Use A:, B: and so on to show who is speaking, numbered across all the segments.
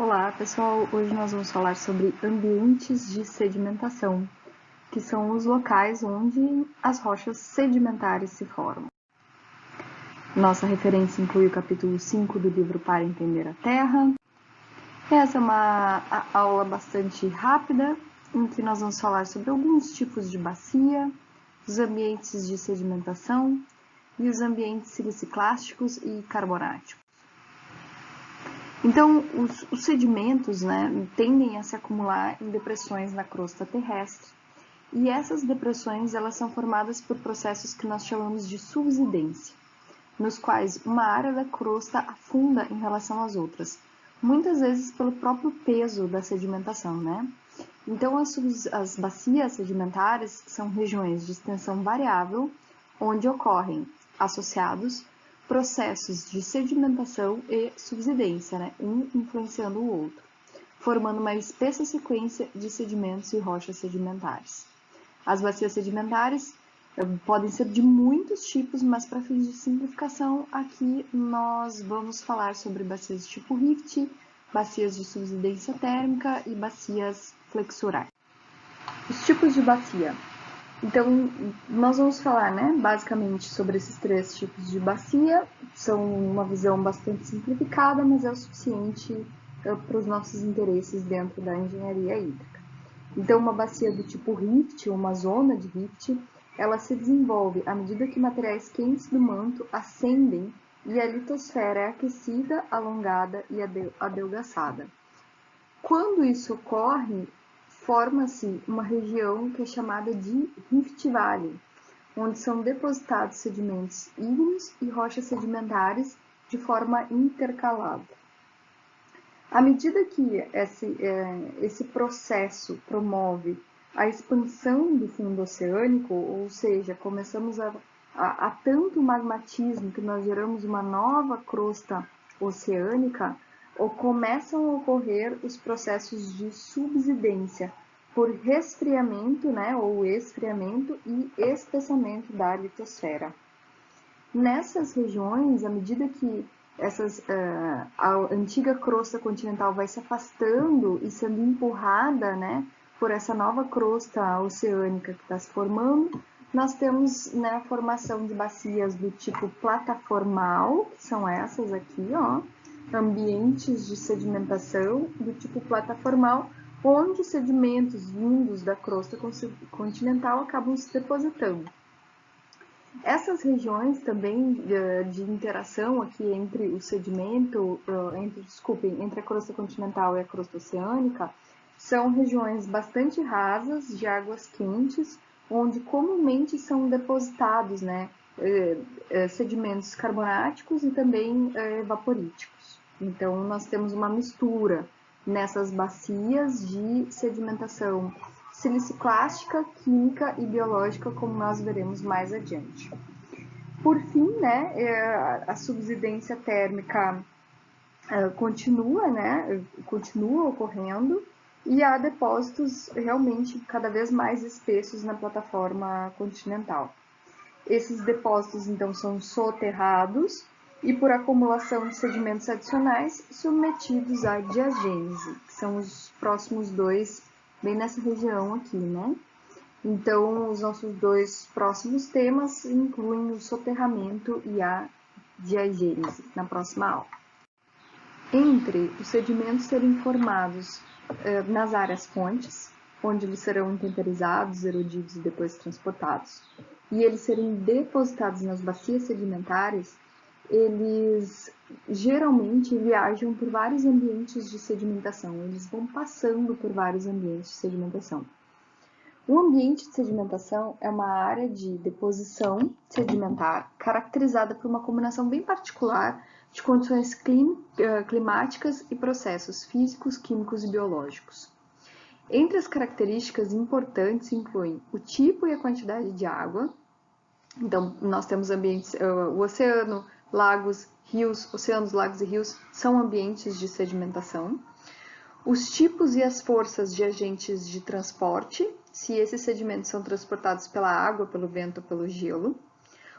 A: Olá pessoal, hoje nós vamos falar sobre ambientes de sedimentação, que são os locais onde as rochas sedimentares se formam. Nossa referência inclui o capítulo 5 do livro Para Entender a Terra. Essa é uma aula bastante rápida, em que nós vamos falar sobre alguns tipos de bacia, os ambientes de sedimentação e os ambientes siliciclásticos e carbonáticos. Então, os sedimentos, tendem a se acumular em depressões na crosta terrestre, e essas depressões elas são formadas por processos que nós chamamos de subsidência, nos quais uma área da crosta afunda em relação às outras, muitas vezes pelo próprio peso da sedimentação, Então, as bacias sedimentares são regiões de extensão variável, onde ocorrem associados processos de sedimentação e subsidência, um influenciando o outro, formando uma espessa sequência de sedimentos e rochas sedimentares. As bacias sedimentares podem ser de muitos tipos, mas para fins de simplificação, aqui nós vamos falar sobre bacias de tipo rift, bacias de subsidência térmica e bacias flexurais. Os tipos de bacia. Então, nós vamos falar, basicamente sobre esses três tipos de bacia. São uma visão bastante simplificada, mas é o suficiente para os nossos interesses dentro da engenharia hídrica. Então, uma bacia do tipo rift, ou uma zona de rift, ela se desenvolve à medida que materiais quentes do manto ascendem e a litosfera é aquecida, alongada e adelgaçada. Quando isso ocorre, forma-se uma região que é chamada de Rift Valley, onde são depositados sedimentos ígneos e rochas sedimentares de forma intercalada. À medida que esse processo promove a expansão do fundo oceânico, ou seja, começamos a tanto magmatismo que nós geramos uma nova crosta oceânica, ou começam a ocorrer os processos de subsidência por resfriamento, ou esfriamento e espessamento da litosfera. Nessas regiões, à medida que a antiga crosta continental vai se afastando e sendo empurrada, por essa nova crosta oceânica que está se formando, nós temos a formação de bacias do tipo plataformal, que são essas aqui, ambientes de sedimentação do tipo plataformal, onde sedimentos vindos da crosta continental acabam se depositando. Essas regiões também de interação aqui entre o sedimento, entre a crosta continental e a crosta oceânica, são regiões bastante rasas, de águas quentes, onde comumente são depositados sedimentos carbonáticos e também evaporíticos. Então, nós temos uma mistura nessas bacias de sedimentação siliciclástica, química e biológica, como nós veremos mais adiante. Por fim, a subsidência térmica continua ocorrendo e há depósitos realmente cada vez mais espessos na plataforma continental. Esses depósitos, então, são soterrados e, por acumulação de sedimentos adicionais, submetidos à diagênese, que são os próximos dois, bem nessa região aqui, Então, os nossos dois próximos temas incluem o soterramento e a diagênese, na próxima aula. Entre os sedimentos serem formados nas áreas fontes, onde eles serão intemperizados, erodidos e depois transportados, e eles serem depositados nas bacias sedimentares, eles geralmente viajam por vários ambientes de sedimentação, eles vão passando por vários ambientes de sedimentação. O ambiente de sedimentação é uma área de deposição sedimentar caracterizada por uma combinação bem particular de condições climáticas e processos físicos, químicos e biológicos. Entre as características importantes incluem o tipo e a quantidade de água. Então, nós temos ambientes, o oceano, lagos, rios, oceanos, lagos e rios são ambientes de sedimentação. Os tipos e as forças de agentes de transporte, se esses sedimentos são transportados pela água, pelo vento ou pelo gelo.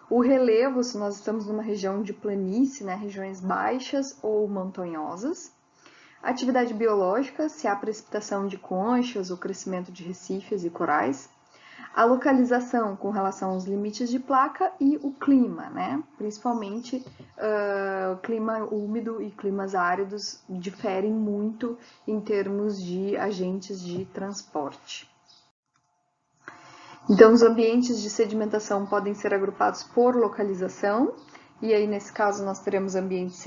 A: O relevo, se nós estamos numa região de planície, regiões baixas ou montanhosas. Atividade biológica, se há precipitação de conchas ou crescimento de recifes e corais. A localização com relação aos limites de placa e o clima, né? Principalmente clima úmido e climas áridos diferem muito em termos de agentes de transporte. Então, os ambientes de sedimentação podem ser agrupados por localização, e aí nesse caso nós teremos ambientes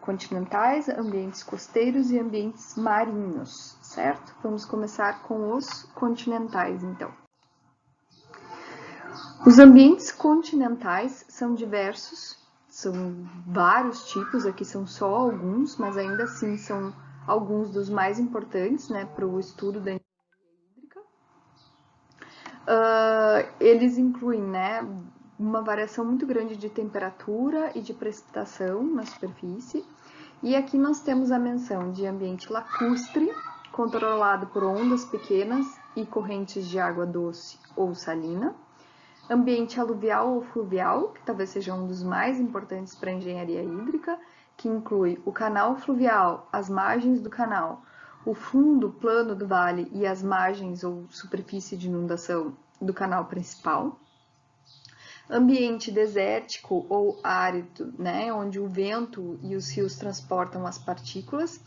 A: continentais, ambientes costeiros e ambientes marinhos, certo? Vamos começar com os continentais, então. Os ambientes continentais são diversos, são vários tipos, aqui são só alguns, mas ainda assim são alguns dos mais importantes, né, para o estudo da eles incluem, né, uma variação muito grande de temperatura e de precipitação na superfície. E aqui nós temos a menção de ambiente lacustre, controlado por ondas pequenas e correntes de água doce ou salina. Ambiente aluvial ou fluvial, que talvez seja um dos mais importantes para a engenharia hídrica, que inclui o canal fluvial, as margens do canal, o fundo plano do vale e as margens ou superfície de inundação do canal principal. Ambiente desértico ou árido, né, onde o vento e os rios transportam as partículas.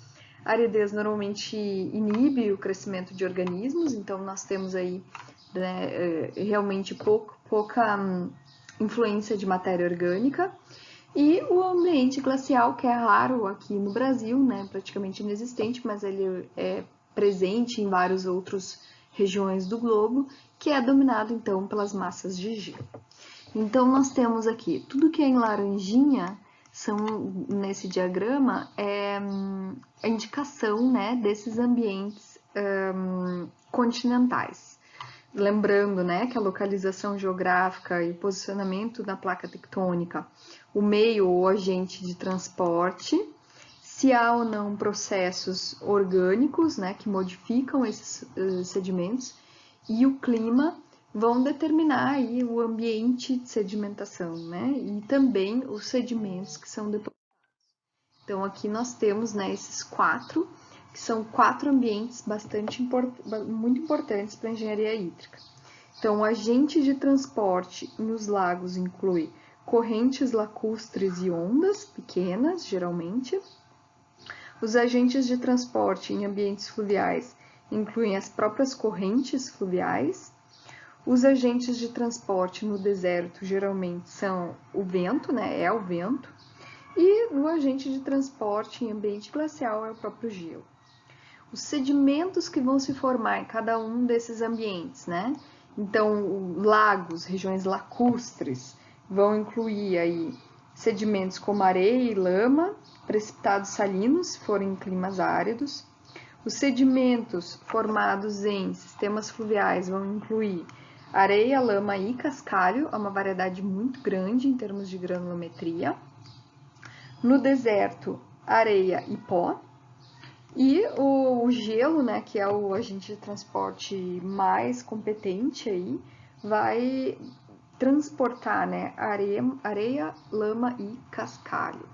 A: A aridez normalmente inibe o crescimento de organismos, então nós temos aí, né, realmente pouca influência de matéria orgânica. E o ambiente glacial, que é raro aqui no Brasil, né, praticamente inexistente, mas ele é presente em várias outras regiões do globo, que é dominado então pelas massas de gelo. Então nós temos aqui tudo que é em laranjinha são nesse diagrama é a indicação, né, desses ambientes continentais. Lembrando, né, que a localização geográfica e o posicionamento na placa tectônica, o meio ou agente de transporte, se há ou não processos orgânicos, né, que modificam esses sedimentos, e o clima vão determinar aí o ambiente de sedimentação, né, e também os sedimentos que são depositados. Então aqui nós temos, né, esses quatro, que são 4 ambientes muito importantes para a engenharia hídrica. Então, o agente de transporte nos lagos inclui correntes lacustres e ondas pequenas, geralmente. Os agentes de transporte em ambientes fluviais incluem as próprias correntes fluviais. Os agentes de transporte no deserto geralmente são o vento, né? É o vento. E o agente de transporte em ambiente glacial é o próprio gelo. Os sedimentos que vão se formar em cada um desses ambientes, né? Então, lagos, regiões lacustres, vão incluir aí sedimentos como areia e lama, precipitados salinos, se forem em climas áridos. Os sedimentos formados em sistemas fluviais vão incluir areia, lama e cascalho, é uma variedade muito grande em termos de granulometria. No deserto, areia e pó. E o gelo, né, que é o agente de transporte mais competente aí, vai transportar, né, areia, lama e cascalho.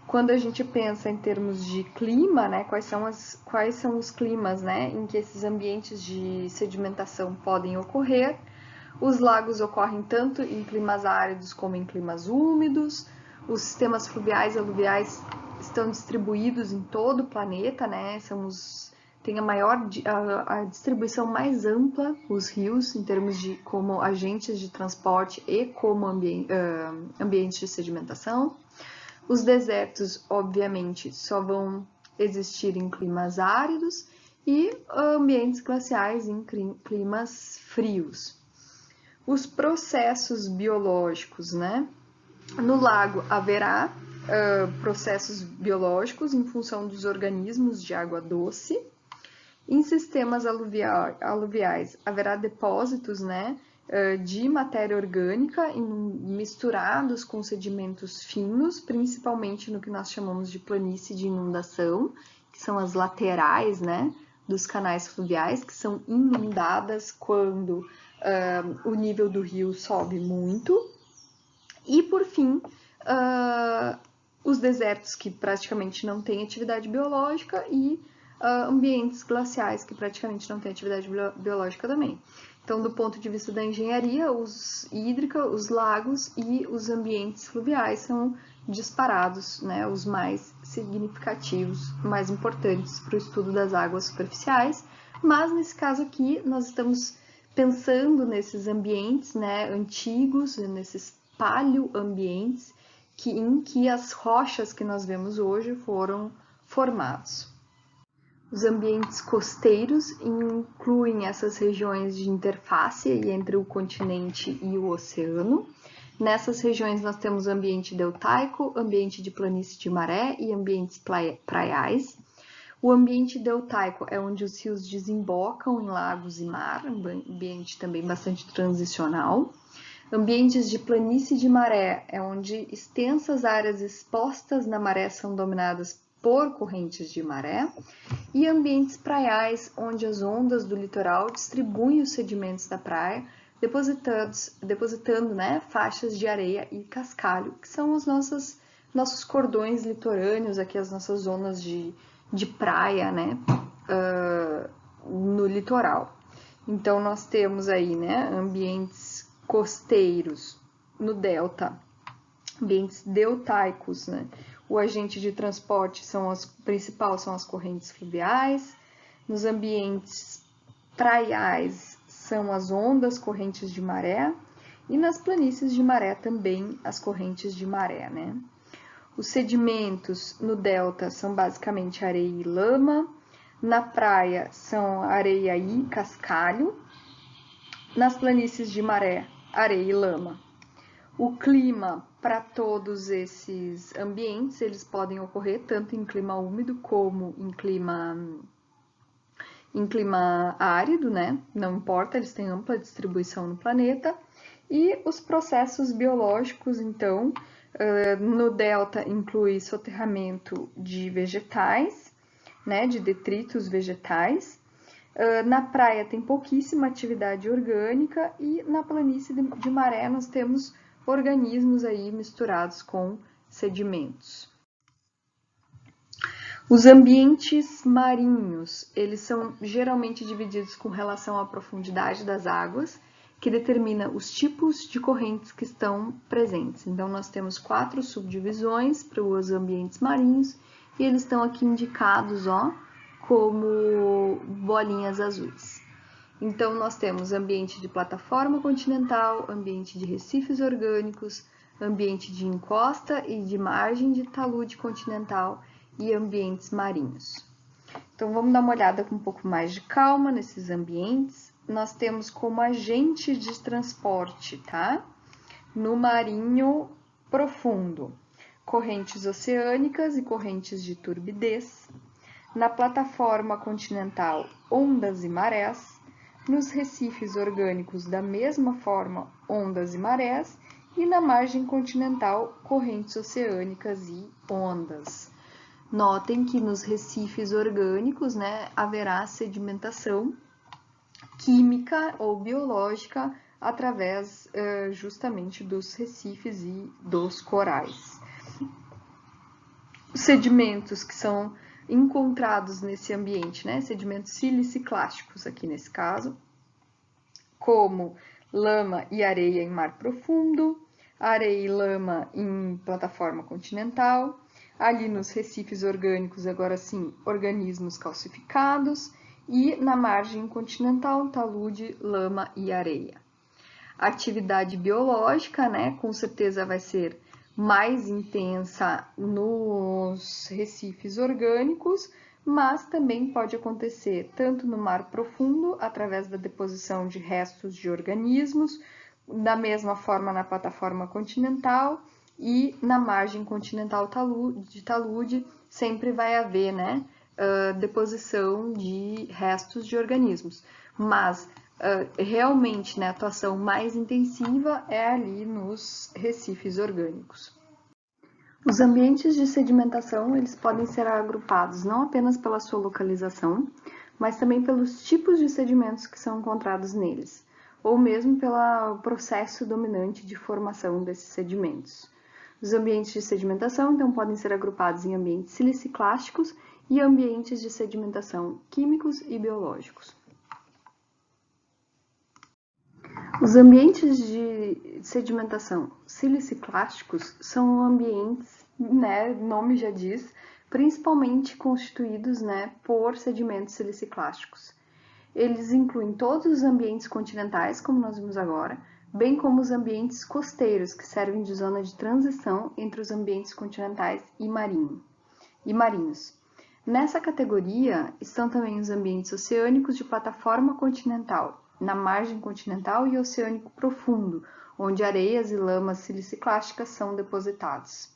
A: Quando a gente pensa em termos de clima, né, quais são os climas, né, em que esses ambientes de sedimentação podem ocorrer? Os lagos ocorrem tanto em climas áridos como em climas úmidos. Os sistemas fluviais e aluviais estão distribuídos em todo o planeta, né? Tem a distribuição mais ampla, os rios, em termos de como agentes de transporte e como ambientes de sedimentação. Os desertos, obviamente, só vão existir em climas áridos e ambientes glaciais em climas frios. Os processos biológicos, né? No lago haverá processos biológicos em função dos organismos de água doce. Em sistemas aluviais haverá depósitos, né, de matéria orgânica misturados com sedimentos finos, principalmente no que nós chamamos de planície de inundação, que são as laterais, né, dos canais fluviais, que são inundadas quando o nível do rio sobe muito. E, por fim, os desertos que praticamente não têm atividade biológica e ambientes glaciais que praticamente não têm atividade biológica também. Então, do ponto de vista da engenharia hídrica, os lagos e os ambientes fluviais são disparados, né, os mais significativos, mais importantes para o estudo das águas superficiais, mas nesse caso aqui nós estamos pensando nesses ambientes, né, antigos, nesses paleoambientes em que as rochas que nós vemos hoje foram formados. Os ambientes costeiros incluem essas regiões de interface entre o continente e o oceano. Nessas regiões nós temos ambiente deltaico, ambiente de planície de maré e ambientes praiais. O ambiente deltaico é onde os rios desembocam em lagos e mar, um ambiente também bastante transicional. Ambientes de planície de maré é onde extensas áreas expostas na maré são dominadas por correntes de maré, e ambientes praiais, onde as ondas do litoral distribuem os sedimentos da praia, depositando né, faixas de areia e cascalho, que são os nossos cordões litorâneos, aqui as nossas zonas de praia, né, no litoral. Então, nós temos aí, né, ambientes costeiros no delta, ambientes deltaicos, né, o agente de transporte principal são as correntes fluviais, nos ambientes praiais são as ondas, correntes de maré, e nas planícies de maré também as correntes de maré, né. Os sedimentos no delta são basicamente areia e lama, na praia são areia e cascalho, nas planícies de maré, areia e lama. O clima para todos esses ambientes, eles podem ocorrer tanto em clima úmido como em clima árido, né? Não importa, eles têm ampla distribuição no planeta. E os processos biológicos, então, no delta inclui soterramento de vegetais, né? De detritos vegetais. Na praia tem pouquíssima atividade orgânica e na planície de maré nós temos organismos aí misturados com sedimentos. Os ambientes marinhos, eles são geralmente divididos com relação à profundidade das águas, que determina os tipos de correntes que estão presentes. Então, nós temos 4 subdivisões para os ambientes marinhos e eles estão aqui indicados, ó, como bolinhas azuis. Então, nós temos ambiente de plataforma continental, ambiente de recifes orgânicos, ambiente de encosta e de margem de talude continental e ambientes marinhos. Então, vamos dar uma olhada com um pouco mais de calma nesses ambientes. Nós temos como agente de transporte, tá? No marinho profundo, correntes oceânicas e correntes de turbidez. Na plataforma continental, ondas e marés. Nos recifes orgânicos, da mesma forma, ondas e marés. E na margem continental, correntes oceânicas e ondas. Notem que nos recifes orgânicos, né, haverá sedimentação química ou biológica através justamente dos recifes e dos corais. Os sedimentos que são encontrados nesse ambiente, né, sedimentos siliciclásticos aqui nesse caso, como lama e areia em mar profundo, areia e lama em plataforma continental, ali nos recifes orgânicos, agora sim, organismos calcificados, e na margem continental, talude, lama e areia. A atividade biológica, né, com certeza vai ser mais intensa nos recifes orgânicos, mas também pode acontecer tanto no mar profundo, através da deposição de restos de organismos, da mesma forma na plataforma continental e na margem continental de talude, sempre vai haver, né, deposição de restos de organismos, mas realmente, né, a atuação mais intensiva é ali nos recifes orgânicos. Os ambientes de sedimentação, eles podem ser agrupados não apenas pela sua localização, mas também pelos tipos de sedimentos que são encontrados neles, ou mesmo pelo processo dominante de formação desses sedimentos. Os ambientes de sedimentação, então, podem ser agrupados em ambientes siliciclásticos e ambientes de sedimentação químicos e biológicos. Os ambientes de sedimentação siliciclásticos são ambientes, né, o nome já diz, principalmente constituídos, né, por sedimentos siliciclásticos. Eles incluem todos os ambientes continentais, como nós vimos agora, bem como os ambientes costeiros, que servem de zona de transição entre os ambientes continentais e marinhos. Nessa categoria estão também os ambientes oceânicos de plataforma continental, na margem continental e oceânico profundo, onde areias e lamas siliciclásticas são depositados.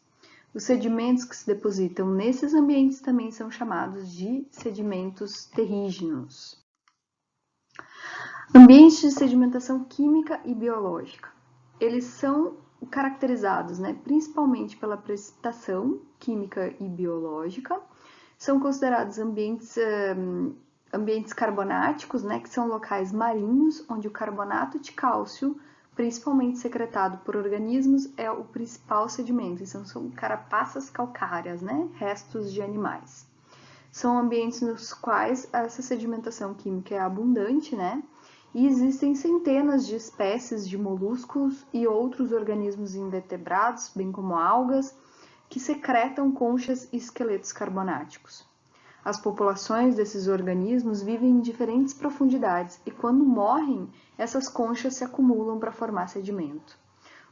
A: Os sedimentos que se depositam nesses ambientes também são chamados de sedimentos terrígenos. Ambientes de sedimentação química e biológica. Eles são caracterizados, né, principalmente pela precipitação química e biológica. São considerados ambientes carbonáticos, né, que são locais marinhos, onde o carbonato de cálcio, principalmente secretado por organismos, é o principal sedimento. Então, são carapaças calcárias, né, restos de animais. São ambientes nos quais essa sedimentação química é abundante, né, e existem centenas de espécies de moluscos e outros organismos invertebrados, bem como algas, que secretam conchas e esqueletos carbonáticos. As populações desses organismos vivem em diferentes profundidades e, quando morrem, essas conchas se acumulam para formar sedimento.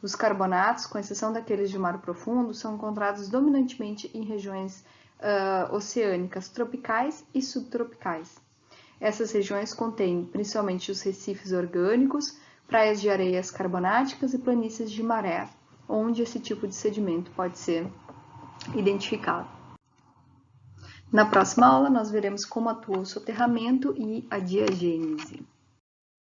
A: Os carbonatos, com exceção daqueles de mar profundo, são encontrados dominantemente em regiões oceânicas tropicais e subtropicais. Essas regiões contêm principalmente os recifes orgânicos, praias de areias carbonáticas e planícies de maré, onde esse tipo de sedimento pode ser identificado. Na próxima aula, nós veremos como atua o soterramento e a diagênese.